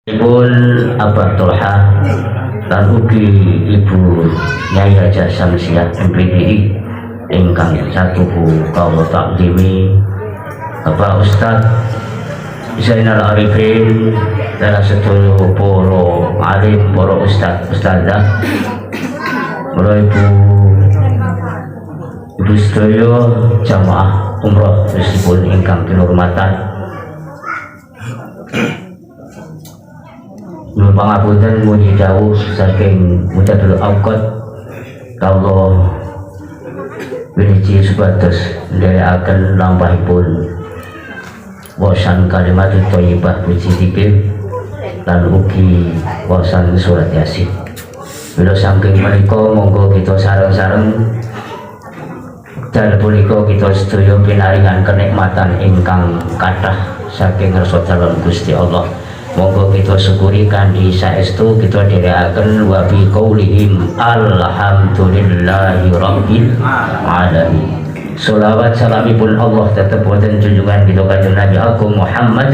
Ibun Abah Tolha lan ugi Ibu Nyai Haja Samsiah MPDI ingkang satuhu kawula takdimi Bapak Ustaz Zainal Arifin dan sedaya para alim, para ustaz ustazah, para ibu sedaya jamaah umroh meskipun ingkang kinurmatan. Nyuwun pangapunten mugi dawuh saking Mujadul Awqat kawula winiji supados nderekaken lampahipun wasan kalimat thayyibah puji dzikir lan ugi wasan surat Yasin. Bila saking menika monggo kita sareng-sareng dalem punika kita sedaya pinaringan kenikmatan ingkang kathah saking ngarsa dalem Gusti Allah. Monggo kita syukuri kanthi saestu kita dherekaken wa bi qaulihim alhamdulillahi rabbil alamin. Sholawat salamipun Allah tetep wonten junjungan kita kanjeng Nabi Agung Muhammad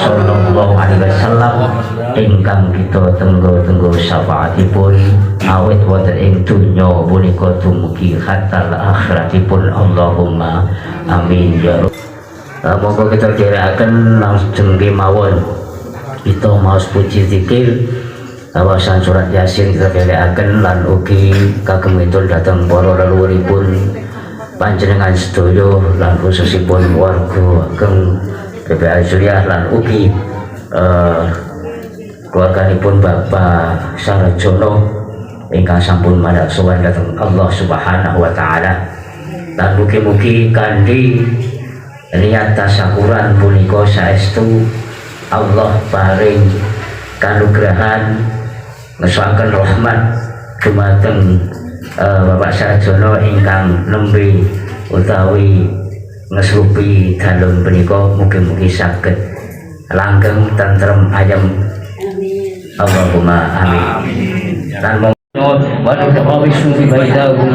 sallallahu alaihi wasallam ingkang kita tenggo-tenggo syafaatipun awit wonten ing donya punika dumugi hatal akhiratipun. Allahumma amin ya rabbal. Monggo kita dherekaken langsung kemawon kita maos puji zikir wawasan surat Yasin kita dherekaken lan ugi kagem itu dhateng para leluhuripun panjenengan sedaya lan khususipun warga ageng BPA Suriah lan ugi keluarganipun Bapak Sarjono ingkang sampun madhep sowan dhateng Allah Subhanahu wa taala. Lan mugi-mugi kanthi niat tasyakuran punika saestu Allah paring kanugrahan ngesuaken rahmat dumateng Bapak Sarjono ingkang nembe utawi ngesrupi dalem punika mugi-mugi saged langgeng tentrem ayem. Allahumma amin. Lan ونتقابل في بيتهم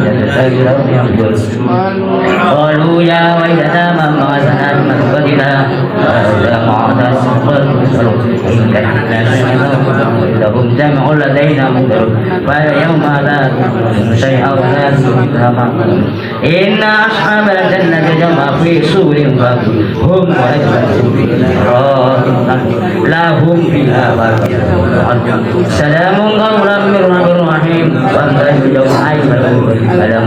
قالوا يا ويلنا من بعثنا من مرقدنا هذا معنا لهم جمع لدينا منذر فاليوم لا شيئا ولا إن أصحاب الجنة جمع في سور هم لهم فيها سلام قولا من رب الرحيم وانتهي اليوم أيضا ألم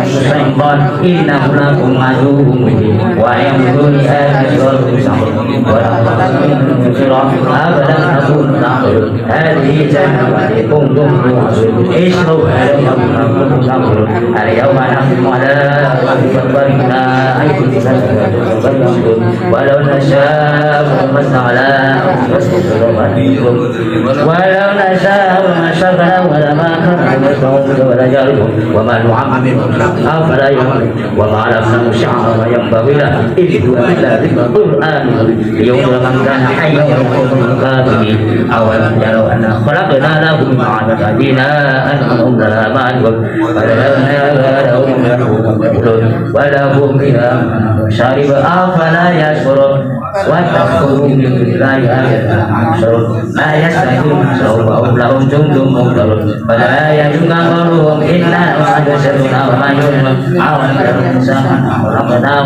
الشيطان إنه لكم عدو مبين ويمكن أن أبدا تكون تعقلون هذه جنتكم اشربوا اليوم نختم على أكبرنا ولو نشاء مسنا على ولو نشاء ما شرنا ولما كرهنا ولا جارهم وما نعمم أفلا يعلم وما علمنا شعر ينبغي له إذ هو إلا ذكر القرآن يوم من كان حيا قاتل أولم يروا أنا خلقنا لهم عادة بناء أنهم لها معلوم ولهم بها شارب أفلا يشعرون وتكفروا بالله ما يستحيون وهم لهم جند مهتدون فلا يجمعهم إلا وحدثنا وما يؤمن عون الإنسان خلقناه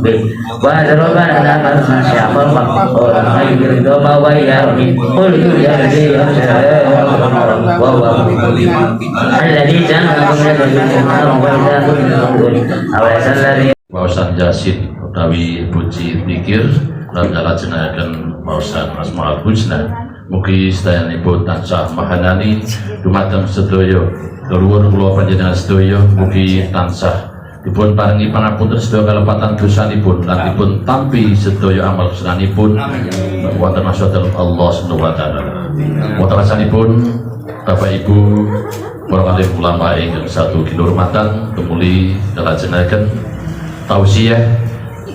به وضربنا لنا شعب الخلق غير دوم ويرمي قل يرجي وهو الذي جعلكم الذي Wawasan Yasin utawi puji dzikir lan kalajengaken wawasan Asmaul Husna. Mugi sedayanipun tansah mahanani dumateng sedaya keluhur kula panjenengan sedaya, mugi tansah dipun paringi pangapunten sedaya kalepatan dosanipun lan dipun tampi sedaya amal kesenanipun wonten maksudipun Allah Subhanahu wa taala. Wonten rasanipun Bapak Ibu para alim ulama ingkang satu kinurmatan tumuli kalajengaken tausiah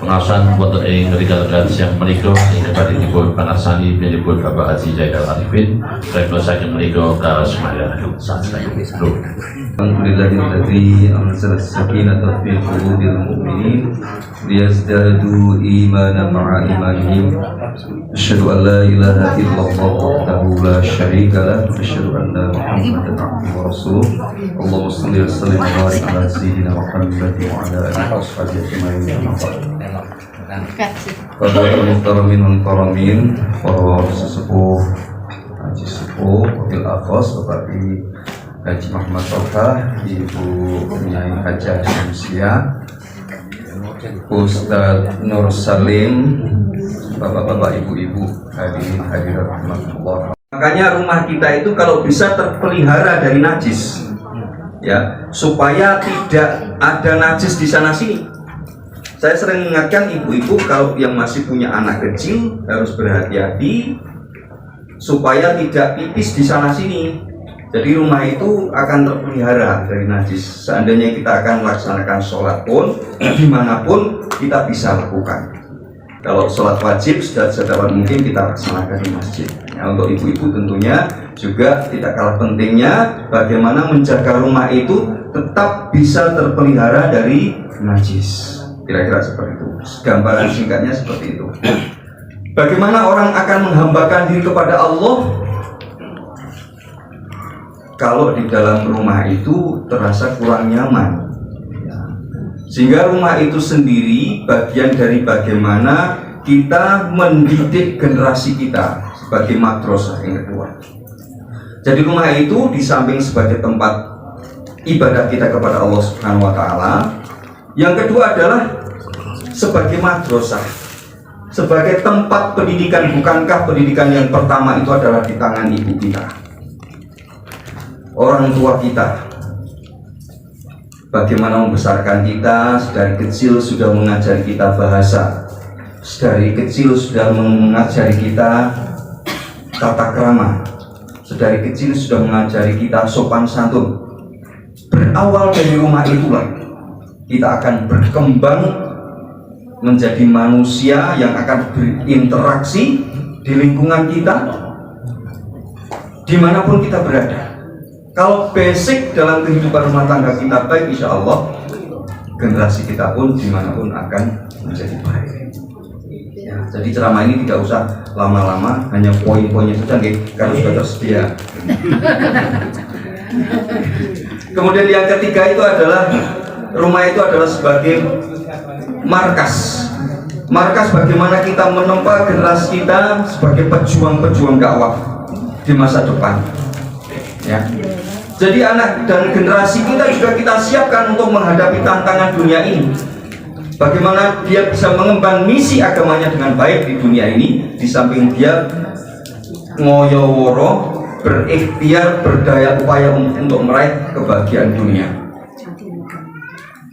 pengawasan wonten ing rekan-rekan yang menika ing badhipun panarsani bilipun Bapak Haji Zainal Arifin kula saking menika ka semaya satriyipun. Alhamdulillahilladzi anzala as-sakinata fi qulubil mu'minin liyazdadu imanan ma'a imanihim. Asyhadu an la ilaha illallah wahdahu la syarika lah wa asyhadu anna Muhammadan abduhu wa rasuluh. Allahumma shalli wa sallim wa barik ala sayyidina Muhammad wa ala alihi wa sahbihi ajma'in. Para muhtaramin wal muhtaramin, para sesepuh, haji sepuh, wakil afos, Bapak Haji Muhammad Tolha, Ibu Nyai Haja Syamsia, Ustadz Nur Salim, Bapak-bapak, ibu-ibu, hadirin hadirat rahmatullah. Makanya rumah kita itu kalau bisa terpelihara dari najis, ya, supaya tidak ada najis di sana sini. Saya sering mengingatkan ibu-ibu kalau yang masih punya anak kecil harus berhati-hati supaya tidak pipis di sana sini. Jadi rumah itu akan terpelihara dari najis. Seandainya kita akan melaksanakan sholat pun, dimanapun kita bisa lakukan. Kalau sholat wajib sudah sedapat mungkin kita laksanakan di masjid. Ya, untuk ibu-ibu tentunya juga tidak kalah pentingnya bagaimana menjaga rumah itu tetap bisa terpelihara dari najis. Kira-kira seperti itu. Gambaran singkatnya seperti itu. Bagaimana orang akan menghambakan diri kepada Allah kalau di dalam rumah itu terasa kurang nyaman, sehingga rumah itu sendiri bagian dari bagaimana kita mendidik generasi kita sebagai madrasah yang kedua. Jadi rumah itu di samping sebagai tempat ibadah kita kepada Allah Subhanahu wa Ta'ala, yang kedua adalah sebagai madrasah, sebagai tempat pendidikan. Bukankah pendidikan yang pertama itu adalah di tangan ibu kita, orang tua kita? Bagaimana membesarkan kita, dari kecil sudah mengajari kita bahasa, dari kecil sudah mengajari kita tata krama, dari kecil sudah mengajari kita sopan santun. Berawal dari rumah itulah kita akan berkembang menjadi manusia yang akan berinteraksi di lingkungan kita dimanapun kita berada. Kalau basic dalam kehidupan rumah tangga kita baik, insya Allah generasi kita pun dimanapun akan menjadi baik. Ya, jadi ceramah ini tidak usah lama-lama, hanya poin-poinnya saja, karena sudah tersedia. Kemudian yang ketiga itu adalah rumah itu adalah sebagai markas. Markas bagaimana kita menempa generasi kita sebagai pejuang-pejuang dakwah di masa depan. Ya. Jadi anak dan generasi kita juga kita siapkan untuk menghadapi tantangan dunia ini. Bagaimana dia bisa mengemban misi agamanya dengan baik di dunia ini, di samping dia ngoyoworo, berikhtiar, berdaya upaya untuk meraih kebahagiaan dunia.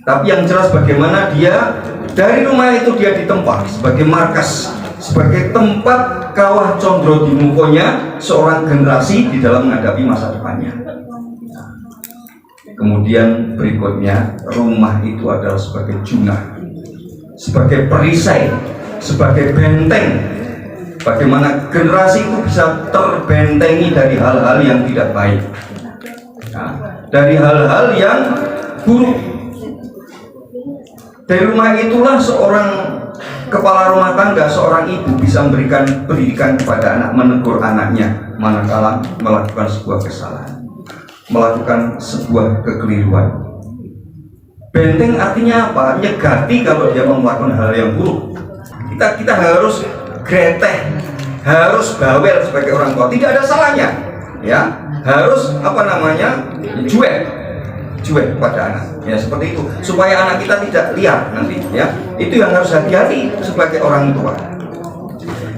Tapi yang jelas bagaimana dia dari rumah itu dia ditempa sebagai markas, sebagai tempat kawah condro di mukonya seorang generasi di dalam menghadapi masa depannya. Kemudian berikutnya, rumah itu adalah sebagai junah, sebagai perisai, sebagai benteng. Bagaimana generasi itu bisa terbentengi dari hal-hal yang tidak baik, dari hal-hal yang buruk. Dari rumah itulah seorang kepala rumah tangga, seorang ibu bisa memberikan pendidikan kepada anak, menegur anaknya manakala melakukan sebuah kesalahan, melakukan sebuah kekeliruan. Benteng artinya apa? Nyegati kalau dia melakukan hal yang buruk. Kita harus greteh, harus bawel sebagai orang tua. Tidak ada salahnya, ya. Harus cuek pada anak, ya seperti itu, supaya anak kita tidak liar nanti, ya. Itu yang harus hati-hati sebagai orang tua.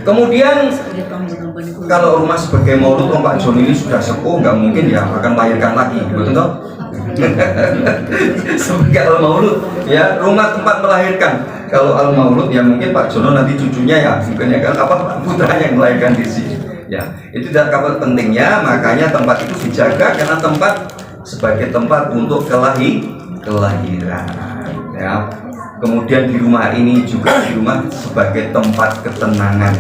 Kemudian kalau rumah sebagai maulud, Pak John ini sudah sepuh, nggak mungkin ya akan melahirkan lagi, betul toh? Sebagai al-maulud, ya, rumah tempat melahirkan. Kalau al-maulud ya mungkin Pak Jono nanti cucunya ya, mungkin ya kan putranya yang melahirkan di sini. Ya, itu tidak kabar pentingnya, makanya tempat itu dijaga karena tempat sebagai tempat untuk kelahiran. Ya. Kemudian di rumah ini juga di rumah sebagai tempat ketenangan,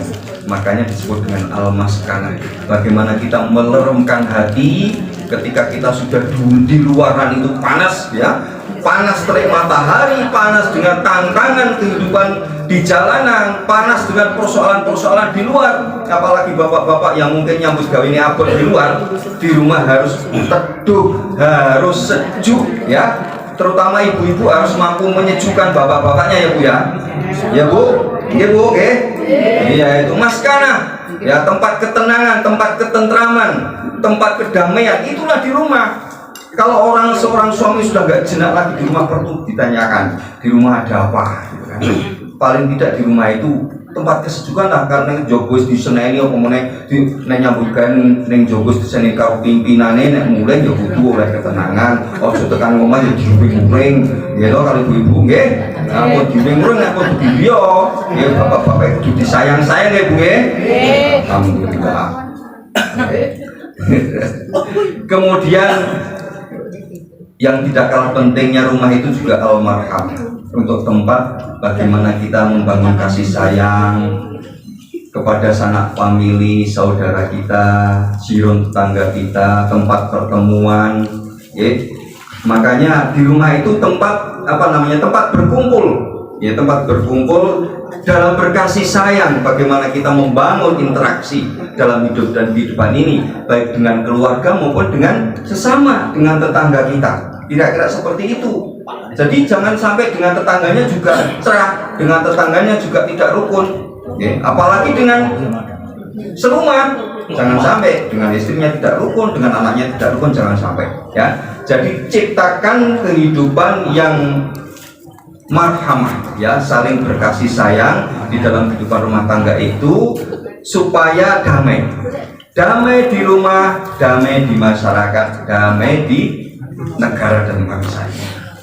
makanya disebut dengan al-maskanah. Bagaimana kita meleremkan hati ketika kita sudah di luaran itu panas, ya, panas terik matahari, panas dengan tantangan kehidupan di jalanan, panas dengan persoalan-persoalan di luar. Apalagi bapak-bapak yang mungkin nyambut gawe ini abot di luar, di rumah harus teduh, harus sejuk, ya. Terutama ibu-ibu harus mampu menyejukkan bapak-bapaknya, ya Bu, ya. Ya Bu, iya Bu, oke. Iya, itu maskanah, ya, tempat ketenangan, tempat ketentraman, tempat kedamaian, itulah di rumah. Kalau seorang suami sudah nggak jenak lagi di rumah, perlu ditanyakan di rumah ada apa, gitu kan. Paling tidak di rumah itu tempat kesejukan lah, karena jogos di seneni apa meneh di nyambutkan ning jogos di seni karo pimpinane nek mulai ya butuh oleh ketenangan. Ojo tekan omah ya diuring-uring, ya lho kalau ibu-ibu nggih. Apa diuring-uring apa dibiyo, ya bapak-bapak itu disayang-sayang ya Bu nggih. Alhamdulillah. Kemudian yang tidak kalah pentingnya rumah itu juga al-marham, untuk tempat bagaimana kita membangun kasih sayang kepada sanak famili, saudara kita, jiron tetangga kita, tempat pertemuan, ya. Makanya di rumah itu tempat tempat berkumpul, ya, tempat berkumpul dalam berkasih sayang. Bagaimana kita membangun interaksi dalam hidup dan kehidupan ini, baik dengan keluarga maupun dengan sesama, dengan tetangga kita. Kira-kira seperti itu. Jadi jangan sampai dengan tetangganya juga cerah, dengan tetangganya juga tidak rukun, ya. Apalagi dengan serumah, jangan sampai dengan istrinya tidak rukun, dengan anaknya tidak rukun, jangan sampai, ya. Jadi ciptakan kehidupan yang marhamah, ya, saling berkasih sayang di dalam kehidupan rumah tangga itu supaya damai di rumah, damai di masyarakat, damai di negara dan bangsa,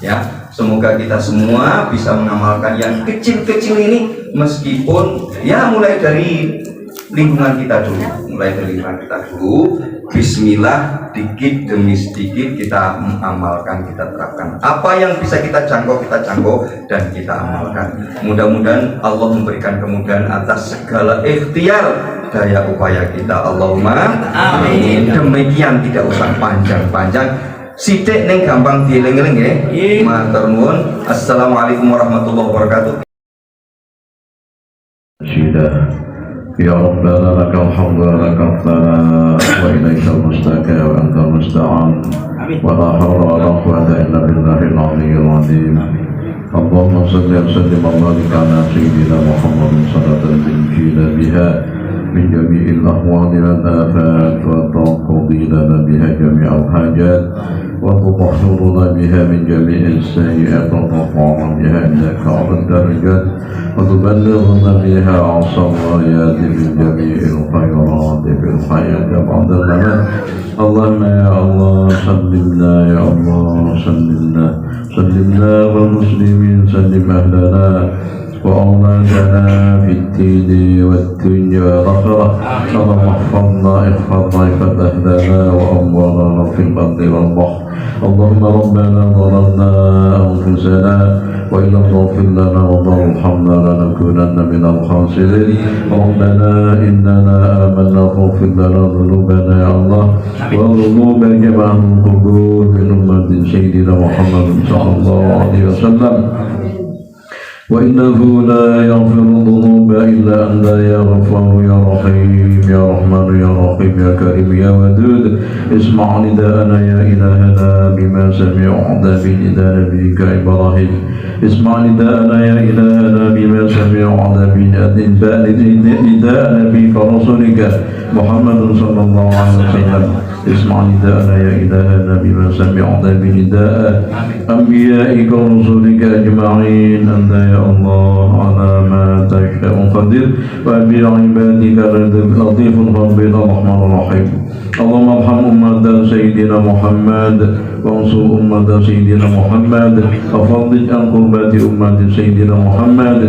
ya. Semoga kita semua bisa mengamalkan yang kecil-kecil ini, meskipun ya mulai dari lingkungan kita dulu, Bismillah, dikit demi sedikit kita mengamalkan, kita terapkan. Apa yang bisa kita jangkau dan kita amalkan. Mudah-mudahan Allah memberikan kemudahan atas segala ikhtiar daya upaya kita. Allahumma amin. Demikian, tidak usah panjang-panjang, sidik neng gampang dieling-eling ya. Matur nuwun. Assalamualaikum warahmatullahi wabarakatuh. Ya Rabbana lakal hamdu wa lakal thana wa ilaikal mustaka wa antal musta'an wa la hawla wa la quwwata illa billahil aliyyil azim. Allahumma salli wa sallim wa barik ala sayyidina Muhammadin salatan tunjina biha min jami'il ahwali wal afat wa taqdi lana biha jami'al hajat wa tutahhiruna biha min jami'is sayyi'at wa tarfa'una biha indaka 'alal darajat wa tuballighuna biha a'sal ghayati min jami'il khairati fil hayati ba'dal mamat. Allahumma ya Allah sallimna, ya Allah sallimna wal muslimin sallim ahlana وأولادنا في الدين والدنيا والآخرة. اللهم احفظنا احفظ أهلنا وأموالنا في البر والبحر. اللهم ربنا ظلمنا أنفسنا وإن لم تغفر لنا وترحمنا لنكونن من الخاسرين. ربنا إننا آمنا فاغفر لنا ذنوبنا يا الله وذنوب جميع القبور من أمة سيدنا محمد صلى الله عليه وسلم. وإنه لا يغفر الذنوب إلا أنت يا غفار يا رحيم يا رحمن يا رحيم يا كريم يا ودود. اسمع نداءنا يا إلهنا بما سمعت بنداء نبيك إبراهيم. اسمع نداءنا يا إلهنا بما سمعت بنداء نبيك رسولك محمد صلى الله عليه وسلم. اسمع نداءنا يا إلهنا بما سمعت بنداء أنبيائك ورسولك أجمعين. أنت يا الله على ما تشاء قدير وبعبادك اللطيف الخبير الرحمن الرحيم. اللهم ارحم أمة سيدنا محمد وانصر أمة سيدنا محمد وفضل عن قربات أمة سيدنا محمد.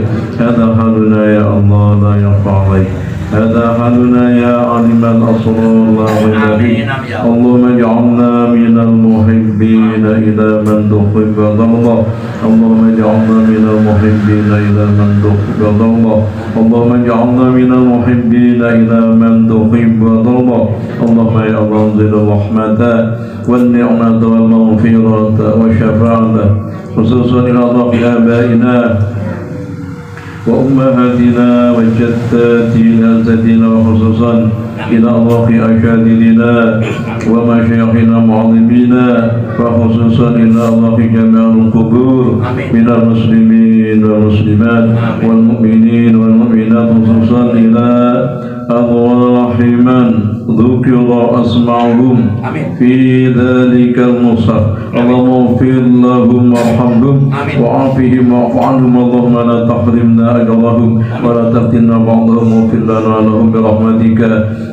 هذا حالنا يا الله لا يخفى عليك. هذا حالنا يا علم الأسرار لا ريب فيه اللهم اجعلنا من المحبين إلى من تحب الله اللهم اجعلنا من المحبين إلى من تحب الله اللهم اجعلنا من المحبين إلى من تحب الله اللهم يا الله انزل الرحمة والنعمة والمغفرة والشفاعة خصوصا إلى الله آبائنا وأمهاتنا وجداتنا أجدادنا وخصوصا إلى الله أشادنا ومشايخنا معظمينا وخصوصا إلى الله جميع القبور من المسلمين والمسلمات والمؤمنين والمؤمنات خصوصا إلى أرواح من ذكر أسمعهم في ذلك المصحف اللهم اغفر لهم وارحمهم وعافهم واعف عنهم اللهم لا تحرمنا أجرهم ولا تفتنا بعضهم واغفر لنا لهم برحمتك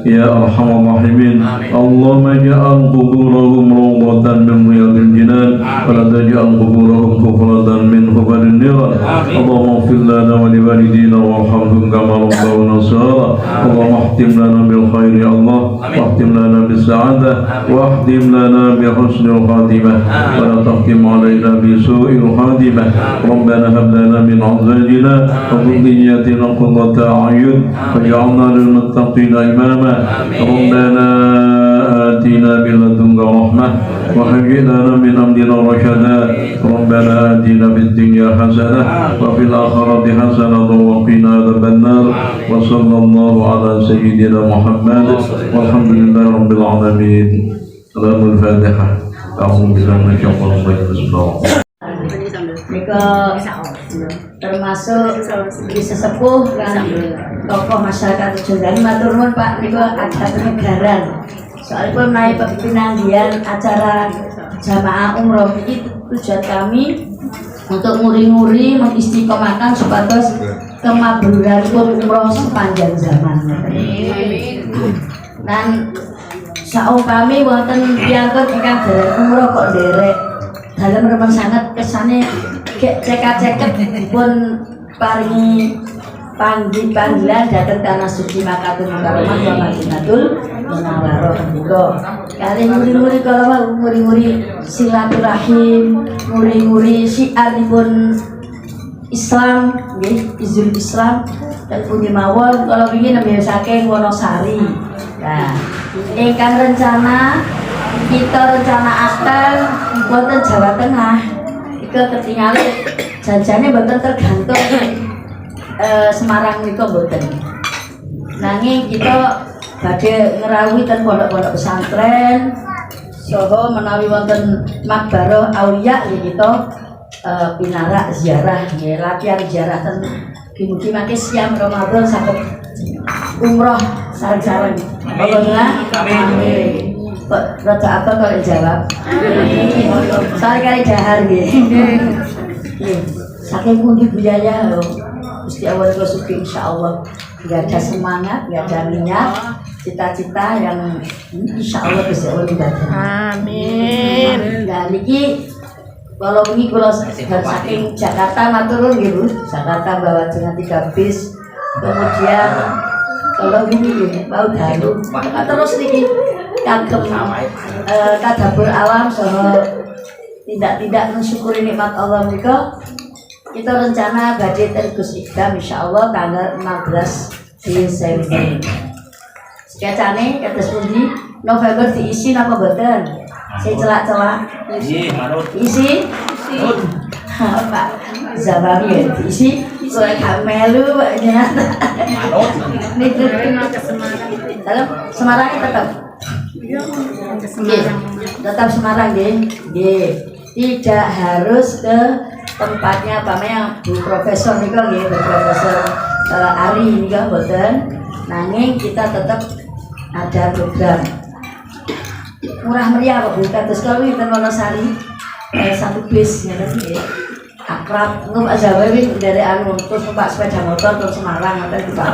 يا أرحم الراحمين اللهم اجعل قبورهم روضة من رياض الجنان ولا تجعل قبورهم حفرة من حفر النيران اللهم اغفر لنا ولوالدينا وارحمهم كما ربونا صغارا اللهم اختم لنا بالخير يا الله واختم لنا بالسعادة واختم لنا بحسن الخاتمة ولا تختم علينا بسوء الخاتمة ربنا هب لنا من أزواجنا وذرياتنا قرة أعين واجعلنا للمتقين إماما ربنا آتنا من لدنك رحمة وهيئ لنا من أمرنا رشدا ربنا آتنا في الدنيا حسنة وفي الآخرة حسنة وقنا عذاب النار وصلى الله على سيدنا محمد والحمد لله رب العالمين. سلام الفاتحة. أعوذ بالله من الشيطان الرجيم. Nika termasuk di sesepuh kan tokoh masyarakat Jogja matur nuwun Pak nika adat negaran. Soalipun naik penanggihan acara jamaah umroh ini tujuan kami untuk nguri-nguri mengistiqomahkan supados kemakburan pun umroh sepanjang zaman. Dan saumpami wonten piyantun ingkang derek umroh kok derek dalam rumah sangat kesannya ceket-ceket pun paringi panggilan datang tanah suci Makkah Mukarramah wa Madinatul Munawwarah niku. Kali nguri-nguri kalau nguri-nguri silaturahim, nguri-nguri syiaripun Islam, nggih, izul Islam dan pundi mawon kalau ingin nembe saking Wonosari. Nah, ingkang rencana kita rencana akan wonten Jawa Tengah itu ketinggalan janjane mboten tergantung Semarang niku mboten. Nanging kita badhe ngrawuhi ten pondok-pondok pesantren saha menawi wonten makbarah auliya nggih kita pinarak ziarah nggih latihan ziarah ten mugi mangke siam Ramadan saged umroh sareng-sareng. Amin. Rada apa kalau jawab? Soalnya kali dahar gitu. Saking pundi biaya loh. Gusti Allah Rasul insyaallah nggak ada semangat, nggak ada minyak, cita-cita yang insyaallah Gusti Allah dibantu. Amin. Nah niki kalau ini kalau saking Jakarta maturun gitu, Jakarta bawa dengan 3 bis, kemudian kalau ini mau dalu, terus niki kagem tadabbur alam soal tidak mensyukuri nikmat Allah menika kita rencana badhe ten Gus Ikdam insyaallah tanggal 16 Desember. Skecane kados pundi November diisi napa boten? Sing celak-celak. Isi. Pak Zabari diisi kowe gak melu jenengan. Niku ke Semarang. Semarang tetap tetap Semarang nggih. Tidak harus ke tempatnya apa namanya Bu Profesor niku nggih, Bu Profesor Ari niku mboten. Nanging kita tetap ada program murah meriah kok Bu. Kados kalau ten Wonosari 1 bis ngene nggih. Akrab ngono Pak Jawa iki dari anu terus numpak sepeda motor ke Semarang ngoten iki Pak.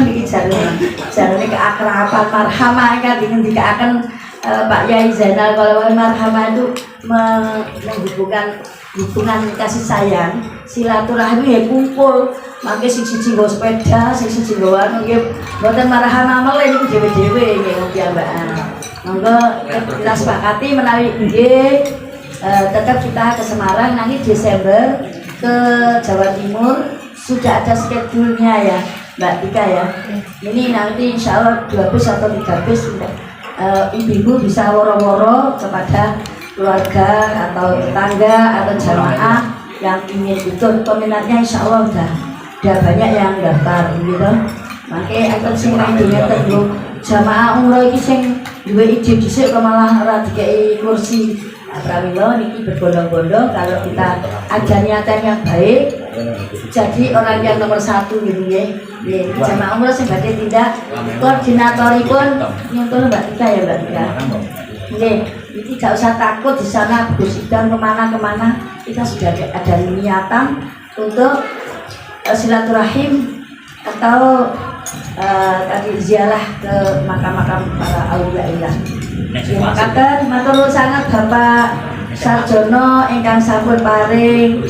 Niki jarene keakraban marhamah kan dingendikaken Pak Yai Zainal kalau marhamah itu menghubungkan hubungan kasih sayang, silaturahmi ya kumpul. Mangke siji nggo sepeda, siji nggo anu nggih mboten marahan amel niku dhewe-dhewe nggih piyambakan. Monggo kita sepakati menawi nggih tetap kita ke Semarang nanti Desember ke Jawa Timur sudah ada schedule-nya ya Mbak Tika ya. Ini nanti insya Allah 2 bis atau 3 bis ibu-ibu bisa woro-woro kepada keluarga atau tetangga atau jamaah yang ingin ikut. Peminatnya insya Allah udah banyak yang daftar gitu. Makanya akan sing idenya telu jamaah umroh iki sing duwe ide dhisik kok malah ora dikei kursi. Pramila niki berbondong-bondong kalau kita ada niatan yang baik jadi orang yang nomor 1 gitu ya. Jamaah umroh sing badhe tindak koordinatoripun nyuntun Mbak Tika ya Mbak Tika. Nggih, iki gak usah takut di sana Gus Idam kemana-kemana kita sudah ada niatan untuk silaturahim atau tadi ziarah ke makam-makam para auliya. Makaten matur sangat Bapak Sarjono ingkang sampun paring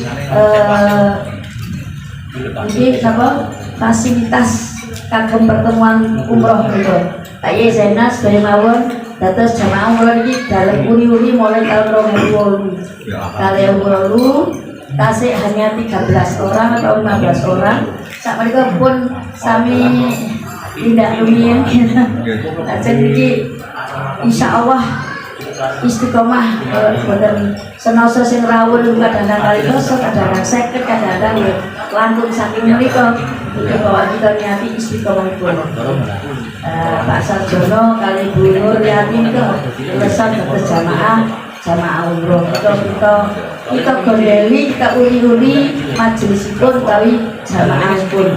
iki sapa fasilitas kagem pertemuan umroh menika. Pak Ye Zainal sedaya mawon dados jamaah umroh iki dalem uri-uri mulai tahun 2008. Kalian umroh tasik hanya 13 orang atau 15 orang. Sakmenika pun sami tidak lumayan. Lajeng iki insyaallah istiqomah boten senoso sing rawuh kadang-kadang kali dosa, kadang-kadang 50, kadang-kadang ya langkung saking menika iki bahwa kita niati istiqomahipun. Pak Sarjono kali Bu Nur Yatin ke urusan jamaah umroh kita gondeli, kita uli-uli majelisipun utawi jamaahipun.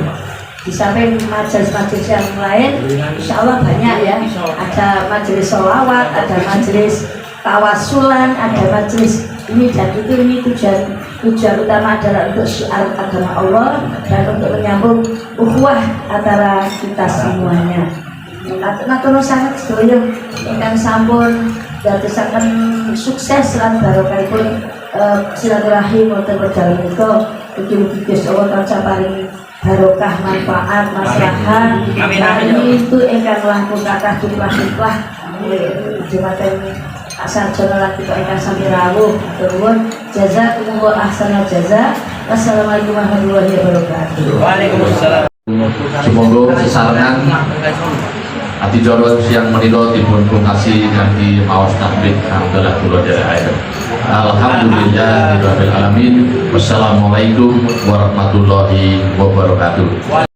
Di samping majelis-majelis yang lain insya Allah banyak ya, ada majelis sholawat, ada majelis tawasulan, ada majelis ini dan itu. Ini tujuan utama adalah untuk syiar agama Allah dan untuk menyambung ukhuwah antara kita semuanya. Matur sangat sedaya ingkang sampun dadosaken sukses lan barokahipun silaturahim wonten wekdal menika. Mugi-mugi Gusti Allah tansah paring barokah manfaat maslahat kami itu ingkang langkung kathah jumlah jumatan asal jono lagi kok ingkang sami rawuh turun jazakumullah ahsanal jaza. Wassalamualaikum warahmatullahi wabarakatuh. Waalaikumsalam. Semoga sesarengan hati jorot yang menilo dipun kasih nanti mawas takbir adalah pulau dari air. Alhamdulillah rabbil alamin. Wassalamualaikum warahmatullahi wabarakatuh.